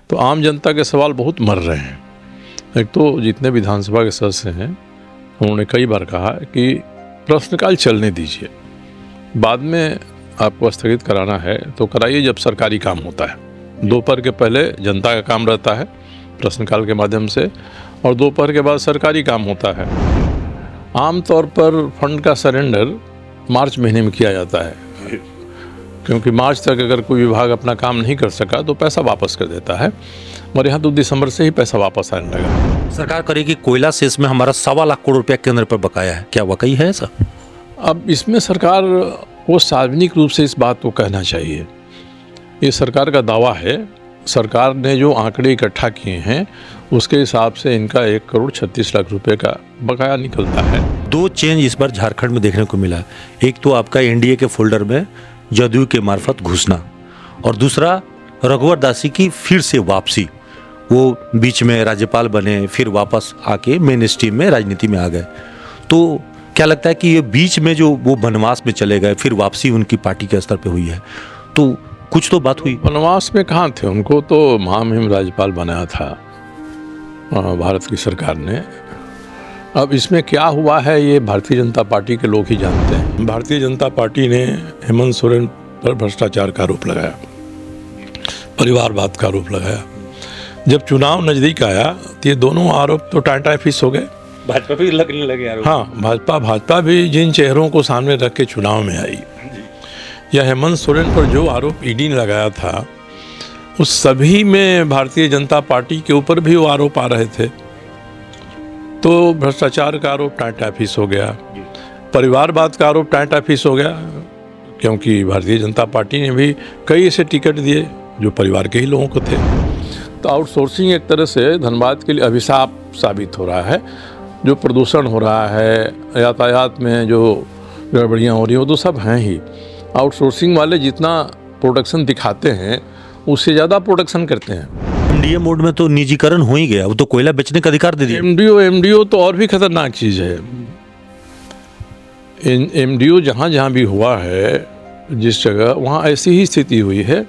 तो आम जनता के सवाल बहुत मर रहे हैं। एक तो जितने विधानसभा के सदस्य हैं उन्होंने कई बार कहा कि प्रश्नकाल चलने दीजिए, बाद में आपको स्थगित कराना है तो कराइए जब सरकारी काम होता है। दोपहर के पहले जनता का काम रहता है प्रश्नकाल के माध्यम से, और दोपहर के बाद सरकारी काम होता है। आमतौर पर फंड का सरेंडर मार्च महीने में किया जाता है, क्योंकि मार्च तक अगर कोई विभाग अपना काम नहीं कर सका तो पैसा वापस कर देता है, और यहाँ तो दिसंबर से ही पैसा वापस आने लगा। सरकार करेगी कोयला सेस में हमारा 1.25 लाख करोड़ रुपया केंद्र पर बकाया है, क्या वाकई है ऐसा? अब इसमें सरकार को सार्वजनिक रूप से इस बात को कहना चाहिए। ये सरकार का दावा है, सरकार ने जो आंकड़े इकट्ठा किए हैं उसके हिसाब से इनका 1,36,00,000 रुपए का बकाया निकलता है। 2 चेंज इस बार झारखंड में देखने को मिला। एक तो आपका एनडीए के फोल्डर में जदयू के मार्फत घुसना, और दूसरा रघुवर दासी की फिर से वापसी। वो बीच में राज्यपाल बने, फिर वापस आके मेन स्ट्रीम में राजनीति में आ गए। तो क्या लगता है कि ये बीच में जो वो वनवास में चले गए, फिर वापसी उनकी पार्टी के स्तर पे हुई है, तो कुछ तो बात हुई? वनवास में कहाँ थे, उनको तो महामहिम राज्यपाल बनाया था भारत की सरकार ने। अब इसमें क्या हुआ है ये भारतीय जनता पार्टी के लोग ही जानते हैं। भारतीय जनता पार्टी ने हेमंत सोरेन पर भ्रष्टाचार का आरोप लगाया, परिवारवाद का आरोप लगाया। जब चुनाव नज़दीक आया तो ये दोनों आरोप तो टाटा फिस हो गए। भाजपा भी लगने लगे आरोप। हाँ, भाजपा भी जिन चेहरों को सामने रख के चुनाव में आई, या हेमंत सोरेन पर जो आरोप ईडी ने लगाया था, उस सभी में भारतीय जनता पार्टी के ऊपर भी वो आरोप आ रहे थे। तो भ्रष्टाचार का आरोप टाटा फिस हो गया, परिवारवाद का आरोप टाटा फिस हो गया, क्योंकि भारतीय जनता पार्टी ने भी कई ऐसे टिकट दिए जो परिवार के ही लोगों को थे। तो आउटसोर्सिंग एक तरह से धनबाद के लिए अभिशाप साबित हो रहा है। जो प्रदूषण हो रहा है, यातायात में जो गड़बड़ियाँ हो रही हैं, वो तो सब हैं ही। आउटसोर्सिंग वाले जितना प्रोडक्शन दिखाते हैं उससे ज़्यादा प्रोडक्शन करते हैं। एमडीए मोड में तो निजीकरण हो ही गया, वो तो कोयला बेचने का अधिकार दे दिया। एमडीओ तो और भी खतरनाक चीज़ है। एमडीओ जहाँ जहाँ भी हुआ है, जिस जगह, वहाँ ऐसी ही स्थिति हुई है।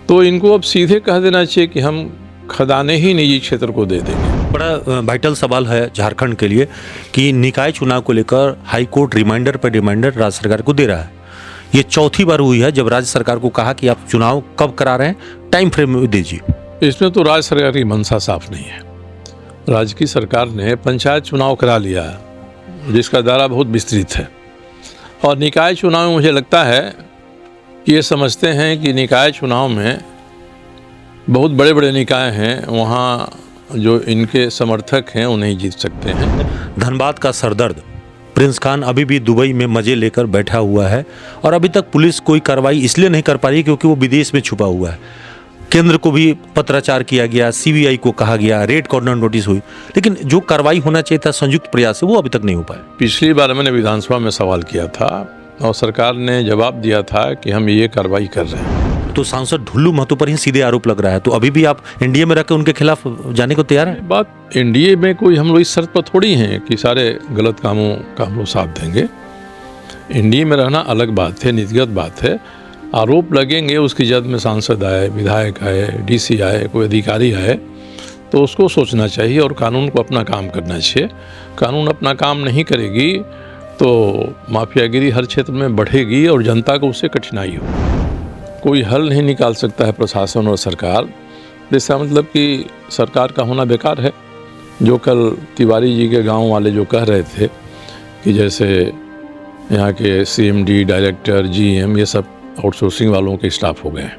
तो इनको अब सीधे कह देना चाहिए कि हम खदाने ही निजी क्षेत्र को दे देंगे। बड़ा वाइटल सवाल है झारखंड के लिए कि निकाय चुनाव को लेकर हाई कोर्ट रिमाइंडर पर रिमाइंडर राज्य सरकार को दे रहा है। ये चौथी बार हुई है जब राज्य सरकार को कहा कि आप चुनाव कब करा रहे हैं, टाइम फ्रेम दीजिए। इसमें तो राज्य सरकार की मंशा साफ नहीं है। राज्य की सरकार ने पंचायत चुनाव करा लिया, जिसका दायरा बहुत विस्तृत है, और निकाय चुनाव में मुझे लगता है कि ये समझते हैं कि निकाय चुनाव में बहुत बड़े बड़े निकाय हैं, वहाँ जो इनके समर्थक हैं उन्हें जीत सकते हैं। धनबाद का सरदर्द प्रिंस खान अभी भी दुबई में मजे लेकर बैठा हुआ है, और अभी तक पुलिस कोई कार्रवाई इसलिए नहीं कर पा रही क्योंकि वो विदेश में छुपा हुआ है। केंद्र को भी पत्राचार किया गया, सीबीआई को कहा गया, रेड कॉर्नर नोटिस हुई, लेकिन जो कार्रवाई होना चाहिए था संयुक्त प्रयास से, वो अभी तक नहीं हो पाया। पिछली बार मैंने विधानसभा में सवाल किया था और सरकार ने जवाब दिया था कि हम ये कार्रवाई कर रहे हैं। तो सांसद ढुल्लू महतो पर ही सीधे आरोप लग रहा है, तो अभी भी आप एनडीए में रखकर उनके खिलाफ जाने को तैयार हैं? बात एनडीए में कोई हम लोग इस शर्त पर थोड़ी हैं कि सारे गलत कामों का हम लोग साथ देंगे। एनडीए में रहना अलग बात है, नीतिगत बात है। आरोप लगेंगे, उसकी जद में सांसद आए, विधायक आए, डीसी आए, कोई अधिकारी आए, तो उसको सोचना चाहिए और कानून को अपना काम करना चाहिए। कानून अपना काम नहीं करेगी तो माफियागिरी हर क्षेत्र में बढ़ेगी और जनता को उससे कठिनाई होगी। कोई हल नहीं निकाल सकता है प्रशासन और सरकार। इसका मतलब कि सरकार का होना बेकार है। जो कल तिवारी जी के गांव वाले जो कह रहे थे कि जैसे यहाँ के सीएमडी, डायरेक्टर, जीएम, ये सब आउटसोर्सिंग वालों के स्टाफ हो गए हैं,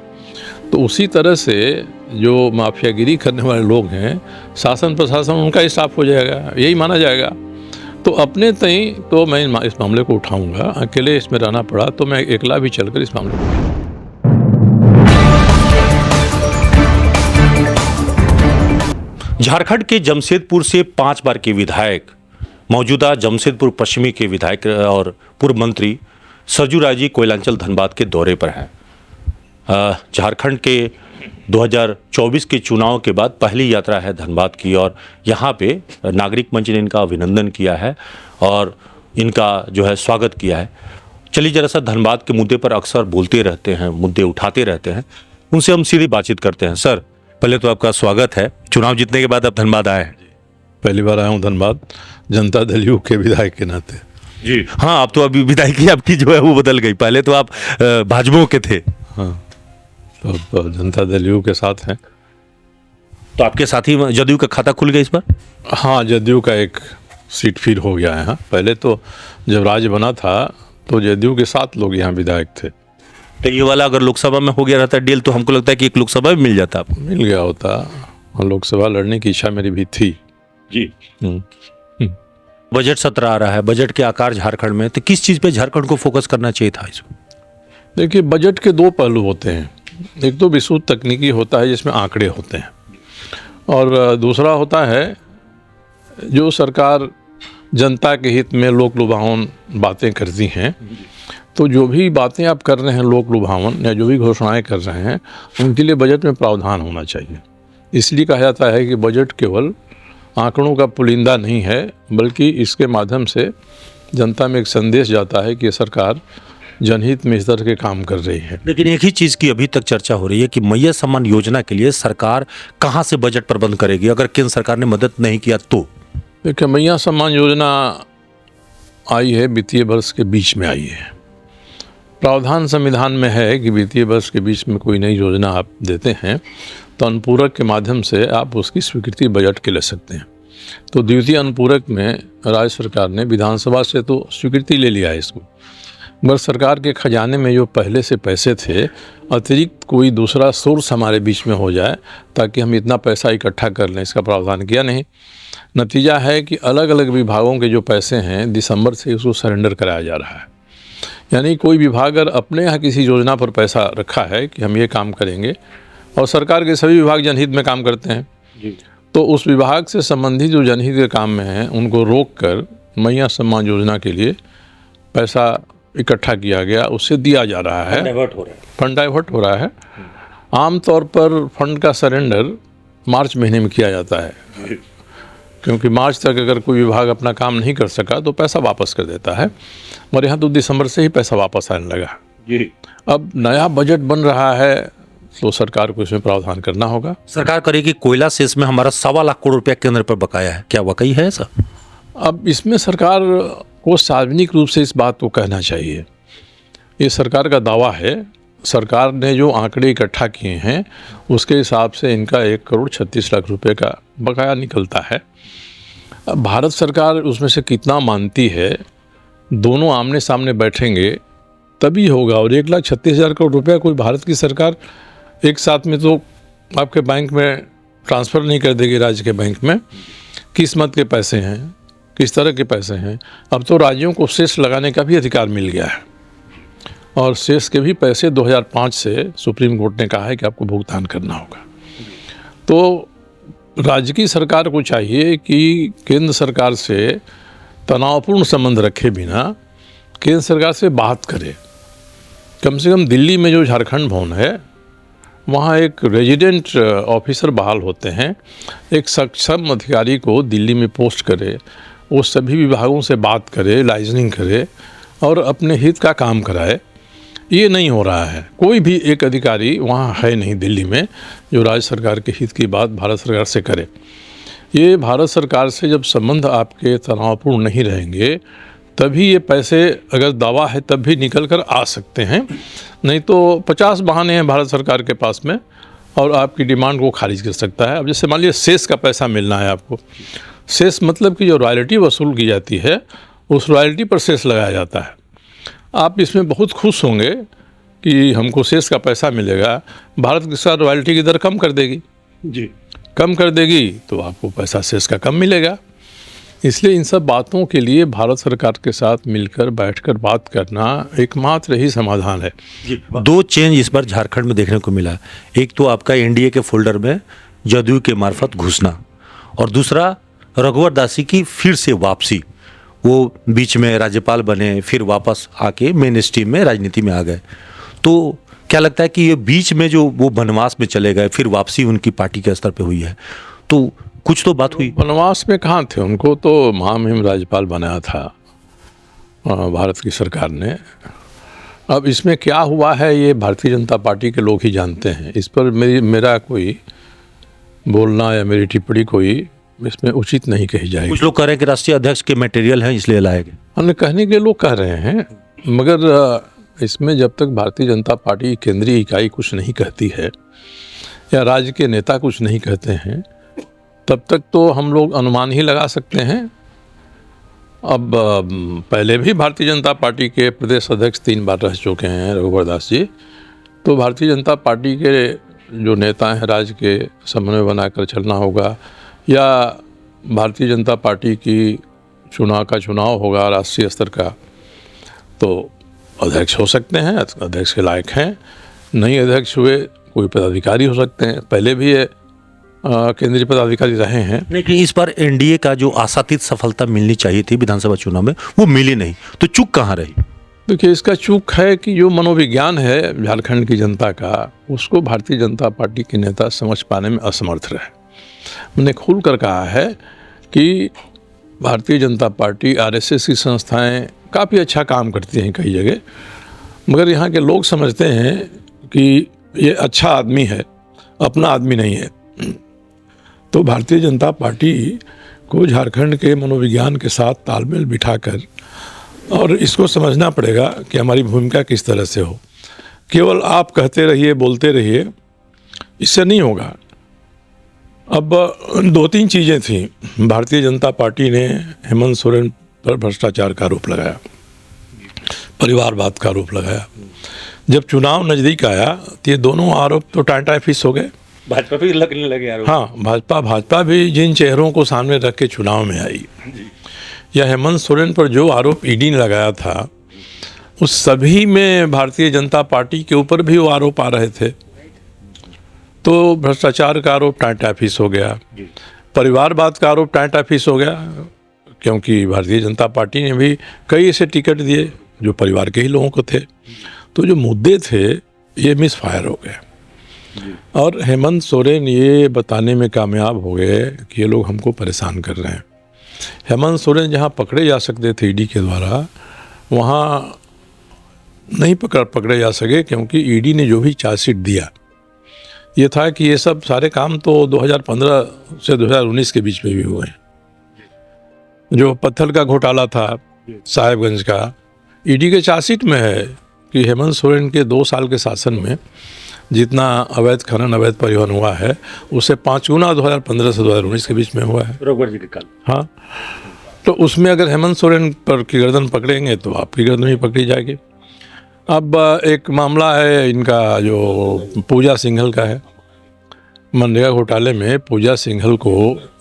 तो उसी तरह से जो माफियागिरी करने वाले लोग हैं, शासन प्रशासन उनका स्टाफ हो जाएगा, यही माना जाएगा। तो अपने तई तो मैं इस मामले को उठाऊंगा। अकेले इसमें रहना पड़ा तो मैं अकेला भी चलकर इस मामले को उठाऊंगा। झारखंड के जमशेदपुर से 5 बार के विधायक, मौजूदा जमशेदपुर पश्चिमी के विधायक और पूर्व मंत्री सरजू राय जी कोयलांचल धनबाद के दौरे पर हैं। झारखंड के 2024 के चुनाव के बाद पहली यात्रा है धनबाद की, और यहाँ पे नागरिक मंच ने इनका अभिनंदन किया है और इनका जो है स्वागत किया है। चलिए जरा सा धनबाद के मुद्दे पर अक्सर बोलते रहते हैं, मुद्दे उठाते रहते हैं, उनसे हम सीधी बातचीत करते हैं। सर, पहले तो आपका स्वागत है। चुनाव जीतने के बाद आप धनबाद आए हैं। पहली बार आया हूँ धनबाद, जनता दल यू के विधायक के नाते। जी हाँ, अब तो अभी विधायकी आपकी जो है वो बदल गई, पहले तो आप भाजपा के थे। हाँ, तो अब जनता दल यू के साथ हैं। तो आपके साथी जदयू का खाता खुल गया इस बार? हाँ, जदयू का एक सीट फिर हो गया है। हाँ, पहले तो जब राज्य बना था तो जदयू के 7 लोग यहाँ विधायक थे। तो ये वाला अगर लोकसभा में हो गया रहता डील तो हमको लगता है कि एक लोकसभा भी मिल जाता आपको। मिल गया होता, और लोकसभा लड़ने की इच्छा मेरी भी थी। जी। बजट सत्र आ रहा है, बजट के आकार झारखंड में, तो किस चीज़ पे झारखंड को फोकस करना चाहिए था इसमें? देखिए, बजट के 2 पहलू होते हैं। एक तो विस्तृत तकनीकी होता है जिसमें आंकड़े होते हैं, और दूसरा होता है जो सरकार जनता के हित में लोक लुभावन बातें करती हैं। तो जो भी बातें आप कर रहे हैं लोक लुभावन, या जो भी घोषणाएं कर रहे हैं, उनके लिए बजट में प्रावधान होना चाहिए। इसलिए कहा जाता है कि बजट केवल आंकड़ों का पुलिंदा नहीं है, बल्कि इसके माध्यम से जनता में एक संदेश जाता है कि सरकार जनहित में इस तरह के काम कर रही है। लेकिन एक ही चीज़ की अभी तक चर्चा हो रही है कि मैया सम्मान योजना के लिए सरकार कहाँ से बजट प्रबंध करेगी अगर केंद्र सरकार ने मदद नहीं किया तो? देखिए, मैया सम्मान योजना आई है, वित्तीय वर्ष के बीच में आई है। प्रावधान संविधान में है कि वित्तीय वर्ष के बीच में कोई नई योजना आप देते हैं तो अनुपूरक के माध्यम से आप उसकी स्वीकृति बजट के ले सकते हैं। तो द्वितीय अनुपूरक में राज्य सरकार ने विधानसभा से तो स्वीकृति ले लिया है इसको, मगर सरकार के खजाने में जो पहले से पैसे थे, अतिरिक्त कोई दूसरा सोर्स हमारे बीच में हो जाए ताकि हम इतना पैसा इकट्ठा कर लें, इसका प्रावधान किया नहीं। नतीजा है कि अलग अलग विभागों के जो पैसे हैं दिसंबर से उसको सरेंडर कराया जा रहा है। यानी कोई विभाग अगर अपने यहाँ किसी योजना पर पैसा रखा है कि हम ये काम करेंगे, और सरकार के सभी विभाग जनहित में काम करते हैं जी, तो उस विभाग से संबंधित जो जनहित के काम में हैं उनको रोक कर मैया सम्मान योजना के लिए पैसा इकट्ठा किया गया, उससे दिया जा रहा है। फंड डाइवर्ट हो रहा है। आमतौर पर फंड का सरेंडर मार्च महीने में किया जाता है, क्योंकि मार्च तक अगर कोई विभाग अपना काम नहीं कर सका तो पैसा वापस कर देता है, और यहाँ तो दिसंबर से ही पैसा वापस आने लगा जी। अब नया बजट बन रहा है तो सरकार को इसमें प्रावधान करना होगा। सरकार करेगी कोयला सेस में हमारा 1.25 लाख करोड़ रुपया केंद्र पर बकाया है, क्या वाकई है ऐसा? अब इसमें सरकार को सार्वजनिक रूप से इस बात को कहना चाहिए। ये सरकार का दावा है। सरकार ने जो आंकड़े इकट्ठा किए हैं उसके हिसाब से इनका 1.36 करोड़ रुपए का बकाया निकलता है। अब भारत सरकार उसमें से कितना मानती है, दोनों आमने सामने बैठेंगे तभी होगा। और 1,36,000 करोड़ रुपया कोई भारत की सरकार एक साथ में तो आपके बैंक में ट्रांसफ़र नहीं कर देगी। राज्य के बैंक में किस्मत के पैसे हैं, किस तरह के पैसे हैं। अब तो राज्यों को सेस लगाने का भी अधिकार मिल गया है, और सेस के भी पैसे 2005 से सुप्रीम कोर्ट ने कहा है कि आपको भुगतान करना होगा। तो राज्य की सरकार को चाहिए कि केंद्र सरकार से तनावपूर्ण संबंध रखे बिना केंद्र सरकार से बात करे। कम से कम दिल्ली में जो झारखंड भवन है वहाँ एक रेजिडेंट ऑफिसर बहाल होते हैं, एक सक्षम अधिकारी को दिल्ली में पोस्ट करे, वो सभी विभागों से बात करे, लाइजनिंग करे और अपने हित का काम कराए। ये नहीं हो रहा है। कोई भी एक अधिकारी वहाँ है नहीं दिल्ली में जो राज्य सरकार के हित की बात भारत सरकार से करे। ये भारत सरकार से जब संबंध आपके तनावपूर्ण नहीं रहेंगे तभी ये पैसे, अगर दावा है तब भी निकल कर आ सकते हैं, नहीं तो 50 बहाने हैं भारत सरकार के पास में और आपकी डिमांड को खारिज कर सकता है। अब जैसे मान लीजिए सेस का पैसा मिलना है आपको, सेस मतलब कि जो रॉयल्टी वसूल की जाती है उस रॉयल्टी पर सेस लगाया जाता है। आप इसमें बहुत खुश होंगे कि हमको सेस का पैसा मिलेगा, भारत के साथ रॉयल्टी की दर कम कर देगी जी, कम कर देगी तो आपको पैसा सेस का कम मिलेगा। इसलिए इन सब बातों के लिए भारत सरकार के साथ मिलकर बैठकर बात करना एकमात्र ही समाधान है जी। 2 चेंज इस बार झारखंड में देखने को मिला। एक तो आपका एनडीए के फोल्डर में जदयू के मार्फत घुसना, और दूसरा रघुवर दासी की फिर से वापसी। वो बीच में राज्यपाल बने, फिर वापस आके मेन स्ट्रीम में राजनीति में आ गए। तो क्या लगता है कि ये बीच में जो वो वनवास में चले गए, फिर वापसी उनकी पार्टी के स्तर पे हुई है, तो कुछ तो बात हुई? वनवास में कहाँ थे, उनको तो महामहिम राज्यपाल बनाया था भारत की सरकार ने। अब इसमें क्या हुआ है ये भारतीय जनता पार्टी के लोग ही जानते हैं। इस पर मेरा कोई बोलना या मेरी टिप्पणी कोई इसमें उचित नहीं कही जाएगी। कुछ लोग कह रहे हैं कि राष्ट्रीय अध्यक्ष के मटेरियल हैं इसलिए लाए गए। हमने कहने के लोग कह रहे हैं, मगर इसमें जब तक भारतीय जनता पार्टी की केंद्रीय इकाई कुछ नहीं कहती है या राज्य के नेता कुछ नहीं कहते हैं, तब तक तो हम लोग अनुमान ही लगा सकते हैं। अब पहले भी भारतीय जनता पार्टी के प्रदेश अध्यक्ष 3 बार रह चुके हैं, रघुवर दास जी। तो भारतीय जनता पार्टी के जो नेता हैं राज्य के समन्वय बनाकर चलना होगा, या भारतीय जनता पार्टी की चुनाव होगा राष्ट्रीय स्तर का, तो अध्यक्ष हो सकते हैं, अध्यक्ष के लायक हैं। नहीं अध्यक्ष हुए कोई पदाधिकारी हो सकते हैं, पहले भी ये केंद्रीय पदाधिकारी रहे हैं। लेकिन इस बार एनडीए का जो आशातीत सफलता मिलनी चाहिए थी विधानसभा चुनाव में, वो मिली नहीं, तो चूक कहाँ रही? देखिए, इसका चूक है कि जो मनोविज्ञान है झारखंड की जनता का, उसको भारतीय जनता पार्टी के नेता समझ पाने में असमर्थ रहे। मैंने खुल कर कहा है कि भारतीय जनता पार्टी, आरएसएस की संस्थाएं काफ़ी अच्छा काम करती हैं कई जगह, मगर यहाँ के लोग समझते हैं कि ये अच्छा आदमी है, अपना आदमी नहीं है। तो भारतीय जनता पार्टी को झारखंड के मनोविज्ञान के साथ तालमेल बिठाकर और इसको समझना पड़ेगा कि हमारी भूमिका किस तरह से हो। केवल आप कहते रहिए, बोलते रहिए, इससे नहीं होगा। अब 2-3 चीज़ें थीं। भारतीय जनता पार्टी ने हेमंत सोरेन पर भ्रष्टाचार का आरोप लगाया, परिवारवाद का आरोप लगाया। जब चुनाव नज़दीक आया तो ये दोनों आरोप तो टाटा फिस हो गए। भाजपा भी लगने लगे आरोप। हाँ, भाजपा भी जिन चेहरों को सामने रख के चुनाव में आई, या हेमंत सोरेन पर जो आरोप ईडी ने लगाया था, उस सभी में भारतीय जनता पार्टी के ऊपर भी वो आरोप आ रहे थे। तो भ्रष्टाचार का आरोप टाटा फिस हो गया, परिवारवाद का आरोप टाटा फिस हो गया, क्योंकि भारतीय जनता पार्टी ने भी कई ऐसे टिकट दिए जो परिवार के ही लोगों को थे। तो जो मुद्दे थे ये मिस फायर हो गए, और हेमंत सोरेन ये बताने में कामयाब हो गए कि ये लोग हमको परेशान कर रहे हैं। हेमंत सोरेन जहाँ पकड़े जा सकते थे ईडी के द्वारा, वहाँ नहीं पकड़े जा सके, क्योंकि ईडी ने जो भी चार्जशीट दिया ये था कि ये सब सारे काम तो 2015 से 2019 के बीच में भी हुए हैं। जो पत्थर का घोटाला था साहेबगंज का, ईडी के चार्जशीट में है कि हेमंत सोरेन के 2 साल के शासन में जितना अवैध खनन, अवैध परिवहन हुआ है, उससे 5 गुना 2015 से 2019 के बीच में हुआ है। रघुवर जी के काल। हाँ, तो उसमें अगर हेमंत सोरेन पर की गर्दन पकड़ेंगे तो आपकी गर्दन भी पकड़ी जाएगी। अब एक मामला है इनका जो पूजा सिंघल का है। मनरेगा घोटाले में पूजा सिंघल को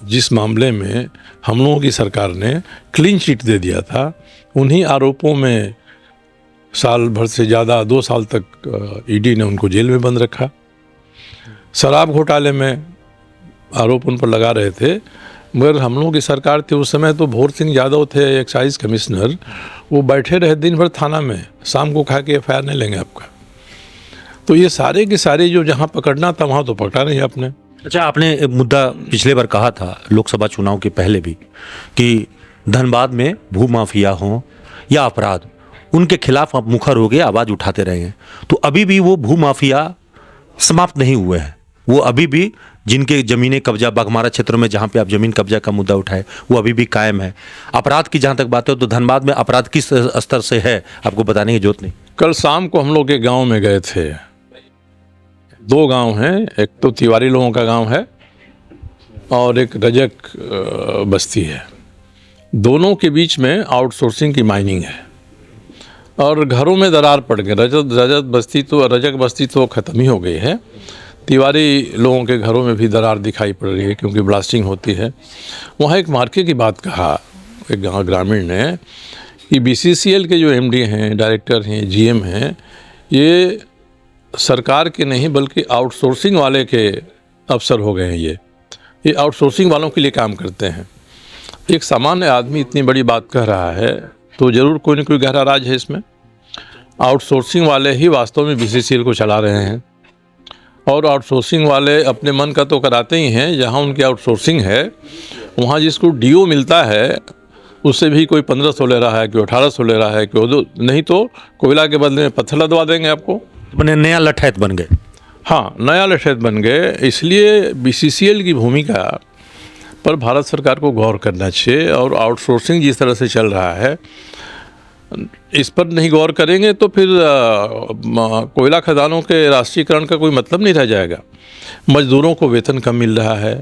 जिस मामले में हम लोगों की सरकार ने क्लीन चिट दे दिया था, उन्हीं आरोपों में साल भर से ज़्यादा 2 साल तक ईडी ने उनको जेल में बंद रखा। शराब घोटाले में आरोप उन पर लगा रहे थे, मगर हम लोगों की सरकार थी उस समय, तो भोर सिंह यादव थे एक्साइज कमिश्नर, वो बैठे रहे दिन भर थाना में, शाम को खा के एफआईआर नहीं लेंगे आपका। तो ये सारे के सारे जो जहाँ पकड़ना था वहाँ तो पकड़ा नहीं आपने। अच्छा, आपने मुद्दा पिछले बार कहा था लोकसभा चुनाव के पहले भी कि धनबाद में भूमाफिया हों या अपराध, उनके खिलाफ आप मुखर हो गए, आवाज़ उठाते रहे हैं। तो अभी भी वो भूमाफिया समाप्त नहीं हुए हैं। वो अभी भी जिनके ज़मीनें कब्जा बाघमारा क्षेत्र में जहाँ पे आप ज़मीन कब्जा का मुद्दा उठाए, वो अभी भी कायम है। अपराध की जहाँ तक बात है तो धनबाद में अपराध किस स्तर से है आपको बताने की जरूरत नहीं। कल शाम को हम लोग एक गाँव में गए थे। 2 गांव हैं, एक तो तिवारी लोगों का गांव है और एक रजक बस्ती है। दोनों के बीच में आउटसोर्सिंग की माइनिंग है और घरों में दरार पड़ गई। रजक बस्ती तो ख़त्म ही हो गई है। तिवारी लोगों के घरों में भी दरार दिखाई पड़ रही है क्योंकि ब्लास्टिंग होती है। वहाँ एक मार्के की बात कहा एक गाँव ग्रामीण ने कि बीसीसीएल के जो एमडी हैं, डायरेक्टर हैं, जीएम हैं, ये सरकार के नहीं बल्कि आउटसोर्सिंग वाले के अफसर हो गए हैं। ये आउटसोर्सिंग वालों के लिए काम करते हैं। एक सामान्य आदमी इतनी बड़ी बात कह रहा है तो ज़रूर कोई न कोई गहरा राज है इसमें। आउटसोर्सिंग वाले ही वास्तव में बीसीसीएल को चला रहे हैं और आउटसोर्सिंग वाले अपने मन का तो कराते ही हैं। जहाँ उनकी आउटसोर्सिंग है वहाँ जिसको डीओ मिलता है उससे भी कोई 1500 ले रहा है, कोई 1800 ले रहा है, कोई नहीं तो कोयला के बदले में पत्थर लदवा देंगे आपको। बने नया लठैत बन गए। हाँ, नया लठैत बन गए, इसलिए बीसीसीएल की भूमिका पर भारत सरकार को गौर करना चाहिए। और आउटसोर्सिंग जिस तरह से चल रहा है, इस पर नहीं गौर करेंगे तो फिर कोयला खदानों के राष्ट्रीयकरण का कोई मतलब नहीं रह जाएगा। मजदूरों को वेतन कम मिल रहा है।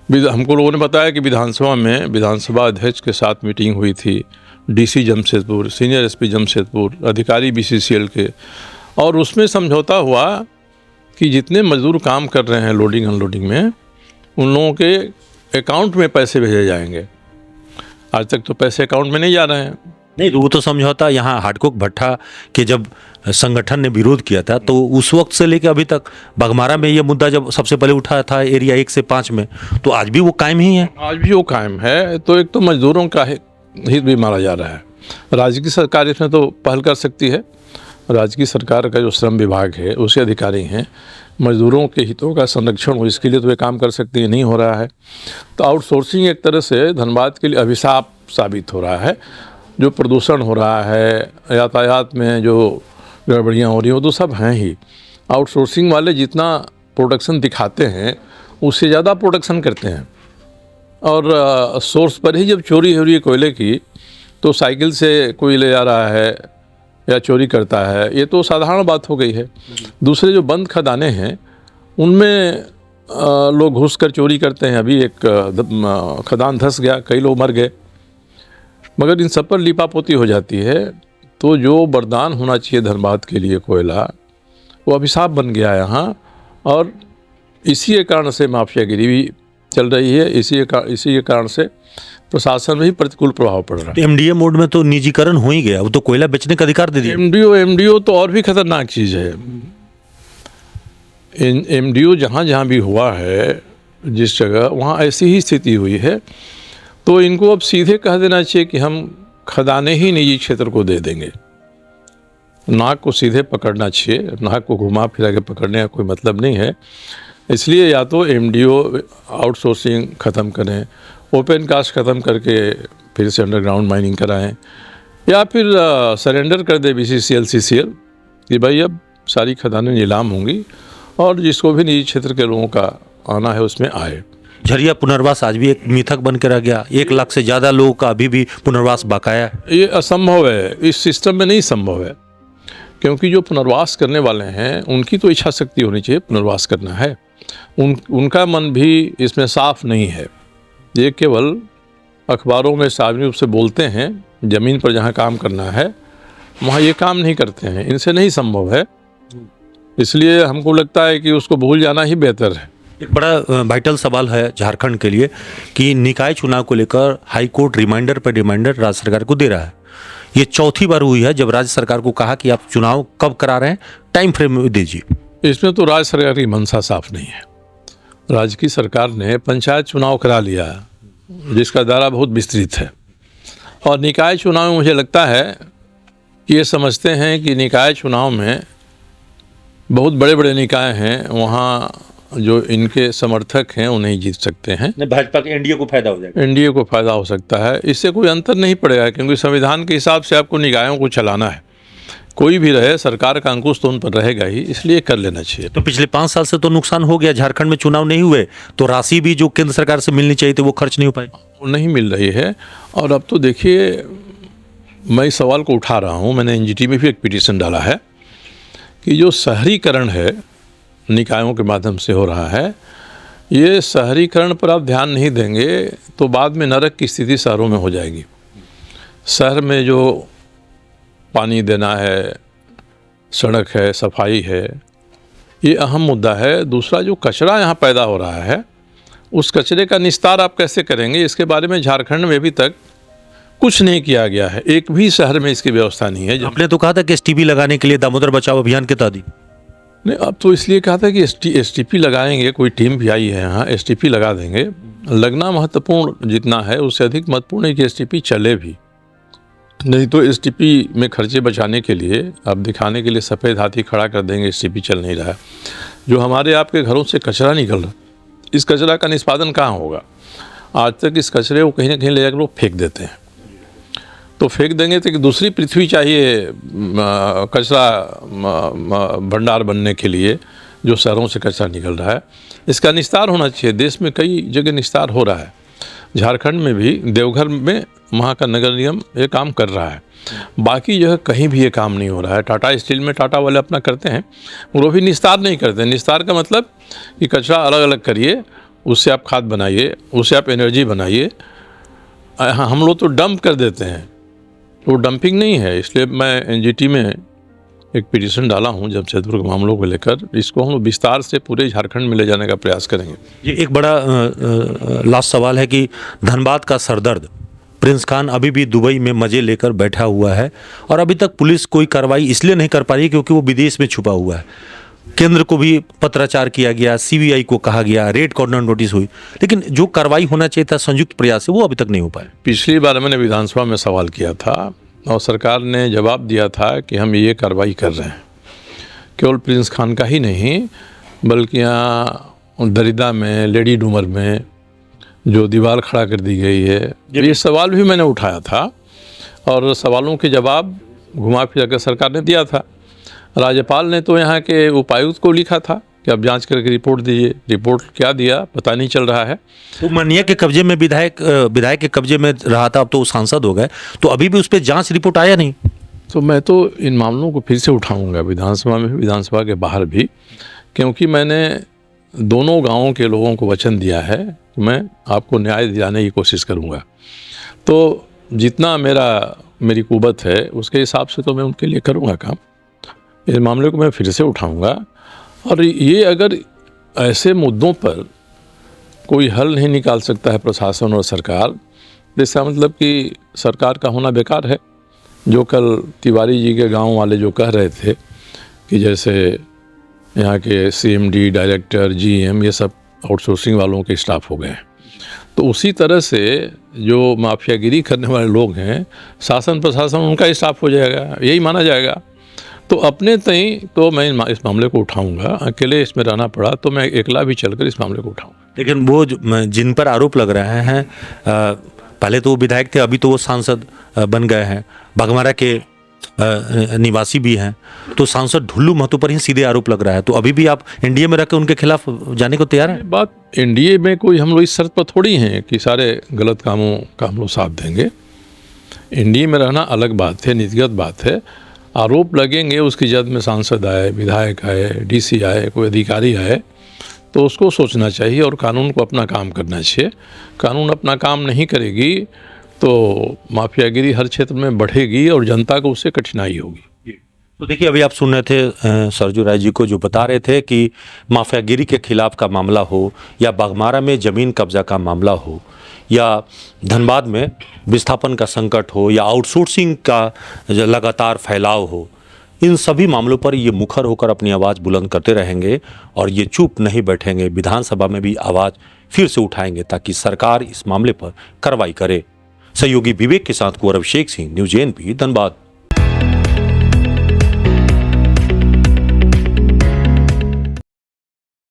हमको लोगों ने बताया कि विधानसभा में विधानसभा अध्यक्ष के साथ मीटिंग हुई थी, DC Jamshedpur, senior SP Jamshedpur, अधिकारी बीसीसीएल के, और उसमें समझौता हुआ कि जितने मजदूर काम कर रहे हैं लोडिंग अनलोडिंग में, उन लोगों के अकाउंट में पैसे भेजे जाएंगे। आज तक तो पैसे अकाउंट में नहीं जा रहे हैं। नहीं, वो तो समझौता यहाँ हाटकोक भट्टा के जब संगठन ने विरोध किया था तो उस वक्त से लेकर अभी तक बाघमारा में ये मुद्दा जब सबसे पहले उठा था एरिया 1 से 5 में, तो आज भी वो कायम ही है। आज भी वो कायम है। तो एक तो मजदूरों का हित भी मारा जा रहा है। राज्य की सरकार इसमें तो पहल कर सकती है। राज्य की सरकार का जो श्रम विभाग है, उसके अधिकारी हैं, मजदूरों के हितों का संरक्षण हो, इसके लिए तो वे काम कर सकती है, नहीं हो रहा है। तो आउटसोर्सिंग एक तरह से धनबाद के लिए अभिशाप साबित हो रहा है। जो प्रदूषण हो रहा है, यातायात में जो गड़बड़ियाँ हो रही हैं, वो तो सब हैं ही। आउटसोर्सिंग वाले जितना प्रोडक्शन दिखाते हैं, उससे ज़्यादा प्रोडक्शन करते हैं। और सोर्स पर ही जब चोरी हो रही है कोयले की, तो साइकिल से कोई ले जा रहा है या चोरी करता है, ये तो साधारण बात हो गई है। दूसरे जो बंद खदाने हैं, उनमें लोग घुस कर चोरी करते हैं। अभी एक खदान धंस गया, कई लोग मर गए। मगर इन सब पर लीपापोती हो जाती है। तो जो वरदान होना चाहिए धनबाद के लिए कोयला, वो अभिशाप बन गया है यहाँ। और इसी के कारण से माफियागिरी भी चल रही है। इसी के कारण से प्रशासन में भी प्रतिकूल प्रभाव पड़ रहा है। एमडीए मोड में तो निजीकरण हो ही गया, वो तो कोयला बेचने का अधिकार दे दिया। एमडीओ तो और भी खतरनाक चीज़ है। एमडीओ जहाँ जहाँ भी हुआ है, जिस जगह, वहाँ ऐसी ही स्थिति हुई है। तो इनको अब सीधे कह देना चाहिए कि हम खदाने ही निजी क्षेत्र को दे देंगे। नाक को सीधे पकड़ना चाहिए, नाक को घुमा फिरा के पकड़ने का कोई मतलब नहीं है। इसलिए या तो एमडीओ आउटसोर्सिंग ख़त्म करें, ओपन कास्ट ख़त्म करके फिर से अंडरग्राउंड माइनिंग कराएं, या फिर सरेंडर कर दे बीसीसीएल सीसीएल कि भाई अब सारी खदानें नीलाम होंगी और जिसको भी निजी क्षेत्र के लोगों का आना है उसमें आए। झरिया पुनर्वास आज भी एक मिथक बन के रह गया। 1 लाख से ज़्यादा लोगों का अभी भी पुनर्वास बकाया है। ये असंभव है, इस सिस्टम में नहीं संभव है। क्योंकि जो पुनर्वास करने वाले हैं, उनकी तो इच्छा शक्ति होनी चाहिए, पुनर्वास करना है। उनका मन भी इसमें साफ नहीं है। ये केवल अखबारों में सार्वजनिक रूप से बोलते हैं, ज़मीन पर जहाँ काम करना है वहाँ ये काम नहीं करते हैं। इनसे नहीं संभव है। इसलिए हमको लगता है कि उसको भूल जाना ही बेहतर है। एक बड़ा वाइटल सवाल है झारखंड के लिए कि निकाय चुनाव को लेकर हाई कोर्ट रिमाइंडर पर रिमाइंडर राज्य सरकार को दे रहा है। ये चौथी बार हुई है जब राज्य सरकार को कहा कि आप चुनाव कब करा रहे हैं, टाइम फ्रेम दीजिए। इसमें तो राज्य सरकार की मंशा साफ नहीं है। राज्य की सरकार ने पंचायत चुनाव करा लिया, जिसका दायरा बहुत विस्तृत है। और निकाय चुनाव में मुझे लगता है कि ये समझते हैं कि निकाय चुनाव में बहुत बड़े बड़े निकाय हैं, वहाँ जो इनके समर्थक हैं वो नहीं जीत सकते हैं। भाजपा के एनडीए को फायदा हो जाएगा। एनडीए को फायदा हो सकता है। इससे कोई अंतर नहीं पड़ेगा, क्योंकि संविधान के हिसाब से आपको निकायों को चलाना है। कोई भी रहे, सरकार का अंकुश तो उन पर रहेगा ही, इसलिए कर लेना चाहिए। तो पिछले 5 साल से तो नुकसान हो गया। झारखंड में चुनाव नहीं हुए तो राशि भी जो केंद्र सरकार से मिलनी चाहिए थी वो खर्च नहीं हो पाई, वो नहीं मिल रही है। और अब तो देखिए, मैं इस सवाल को उठा रहा हूँ, मैंने एनजीटी में भी एक पिटीशन डाला है कि जो शहरीकरण है निकायों के माध्यम से हो रहा है, ये शहरीकरण पर आप ध्यान नहीं देंगे तो बाद में नरक की स्थिति शहरों में हो जाएगी। शहर में जो पानी देना है, सड़क है, सफाई है, ये अहम मुद्दा है। दूसरा, जो कचरा यहाँ पैदा हो रहा है, उस कचरे का निस्तार आप कैसे करेंगे, इसके बारे में झारखंड में अभी तक कुछ नहीं किया गया है। एक भी शहर में इसकी व्यवस्था नहीं है। आपने तो कहा था कि एसटीपी लगाने के लिए दामोदर बचाओ अभियान के तहत। नहीं, अब तो इसलिए कहा था कि एसटीपी लगाएंगे, कोई टीम भी आई है यहाँ, एसटीपी लगा देंगे। लगना महत्वपूर्ण जितना है, उससे अधिक महत्वपूर्ण है कि एसटीपी चले भी। नहीं तो एसटीपी में खर्चे बचाने के लिए अब दिखाने के लिए सफ़ेद हाथी खड़ा कर देंगे, एसटीपी चल नहीं रहा है। जो हमारे आपके घरों से कचरा निकल रहा, इस कचरा का निष्पादन कहाँ होगा? आज तक इस कचरे को कहीं ना कहीं ले जाकर लोग फेंक देते हैं। तो फेंक देंगे तो कि दूसरी पृथ्वी चाहिए कचरा भंडार बनने के लिए, जो शहरों से कचरा निकल रहा है, इसका निस्तार होना चाहिए। देश में कई जगह निस्तार हो रहा है, झारखंड में भी देवघर में वहाँ का नगर निगम ये काम कर रहा है। बाकी जो है कहीं भी ये काम नहीं हो रहा है। टाटा स्टील में टाटा वाले अपना करते हैं, वो भी निस्तार नहीं करते। निस्तार का मतलब कि कचरा अलग अलग करिए, उससे आप खाद बनाइए, उससे आप एनर्जी बनाइए। हम लोग तो डंप कर देते हैं, तो डंपिंग नहीं है। इसलिए मैं एनजीटी में एक पिटीशन डाला हूं जमशेदपुर के मामलों को लेकर। इसको हम विस्तार से पूरे झारखंड में ले जाने का प्रयास करेंगे। ये एक बड़ा लास्ट सवाल है कि धनबाद का सरदर्द प्रिंस खान अभी भी दुबई में मजे लेकर बैठा हुआ है और अभी तक पुलिस कोई कार्रवाई इसलिए नहीं कर पा रही क्योंकि वो विदेश में छुपा हुआ है। केंद्र को भी पत्राचार किया गया, सीबीआई को कहा गया, रेड कॉर्नर नोटिस हुई, लेकिन जो कार्रवाई होना चाहिए था संयुक्त प्रयास से वो अभी तक नहीं हो पाया। पिछली बार मैंने विधानसभा में सवाल किया था और सरकार ने जवाब दिया था कि हम ये कार्रवाई कर रहे हैं। केवल प्रिंस खान का ही नहीं, बल्कि यहाँ दरिदा में, लेडी डूमर में जो दीवार खड़ा कर दी गई है, ये सवाल भी मैंने उठाया था और सवालों के जवाब घुमा फिरा कर सरकार ने दिया था। राज्यपाल ने तो यहाँ के उपायुक्त को लिखा था कि आप जांच करके रिपोर्ट दीजिए। रिपोर्ट क्या दिया पता नहीं चल रहा है। वो मनिया के कब्जे में विधायक के कब्जे में रहा था, अब तो वो सांसद हो गए, तो अभी भी उस पर जांच रिपोर्ट आया नहीं। तो मैं तो इन मामलों को फिर से उठाऊंगा विधानसभा में भी, विधानसभा के बाहर भी, क्योंकि मैंने दोनों गाँवों के लोगों को वचन दिया है कि मैं आपको न्याय दिलाने की कोशिश करूँगा। तो जितना मेरी कुवत है उसके हिसाब से तो मैं उनके लिए करूँगा काम। इस मामले को मैं फिर से उठाऊंगा और ये अगर ऐसे मुद्दों पर कोई हल नहीं निकाल सकता है प्रशासन और सरकार, तो इसका मतलब कि सरकार का होना बेकार है। जो कल तिवारी जी के गांव वाले जो कह रहे थे कि जैसे यहाँ के सीएमडी, डायरेक्टर, जीएम ये सब आउटसोर्सिंग वालों के स्टाफ हो गए हैं, तो उसी तरह से जो माफियागिरी करने वाले लोग हैं, शासन प्रशासन उनका स्टाफ हो जाएगा, यही माना जाएगा। तो अपने तई तो मैं इस मामले को उठाऊंगा। अकेले इसमें रहना पड़ा तो मैं अकेला भी चलकर इस मामले को उठाऊंगा। लेकिन वो जिन पर आरोप लग रहे हैं, पहले तो वो विधायक थे, अभी तो वो सांसद बन गए हैं, बाघमारा के निवासी भी हैं, तो सांसद ढुल्लू महतो पर ही सीधे आरोप लग रहा है। तो अभी भी आप एनडीए में रखकर उनके खिलाफ जाने को तैयार हैं? बात एनडीए में कोई हम लोग इस शर्त पर थोड़ी हैं कि सारे गलत कामों का हम लोग साथ देंगे। एनडीए में रहना अलग बात है, नीतिगत बात है। आरोप लगेंगे, उसकी जद में सांसद आए, विधायक आए, डीसी आए, कोई अधिकारी आए, तो उसको सोचना चाहिए और कानून को अपना काम करना चाहिए। कानून अपना काम नहीं करेगी तो माफियागिरी हर क्षेत्र में बढ़ेगी और जनता को उससे कठिनाई होगी। तो देखिए, अभी आप सुन रहे थे सरजू राय जी को जो बता रहे थे कि माफियागिरी के खिलाफ का मामला हो या बाघमारा में ज़मीन कब्जा का मामला हो या धनबाद में विस्थापन का संकट हो या आउटसोर्सिंग का लगातार फैलाव हो, इन सभी मामलों पर ये मुखर होकर अपनी आवाज़ बुलंद करते रहेंगे और ये चुप नहीं बैठेंगे। विधानसभा में भी आवाज़ फिर से उठाएंगे ताकि सरकार इस मामले पर कार्रवाई करे। सहयोगी विवेक के साथ कुंवर अभिषेक सिंह, न्यूज़ एएनपी, धनबाद।